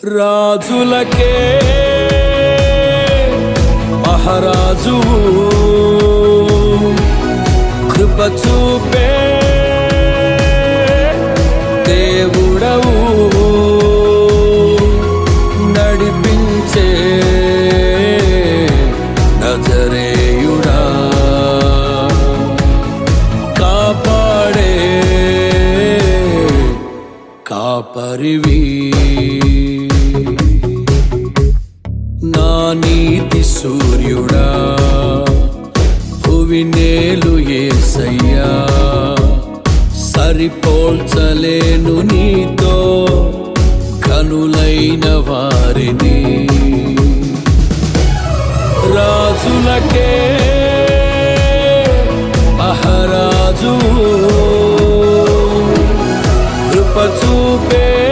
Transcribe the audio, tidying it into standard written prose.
రాజులకే మహారాజు కృప చూపే దేవుడవు నడిపించే నజరేయుడా కాపాడే కాపరివి నా నీతి సూర్యుడా భువినేలు యేసయ్యా సరిపోల్చలేను నీతో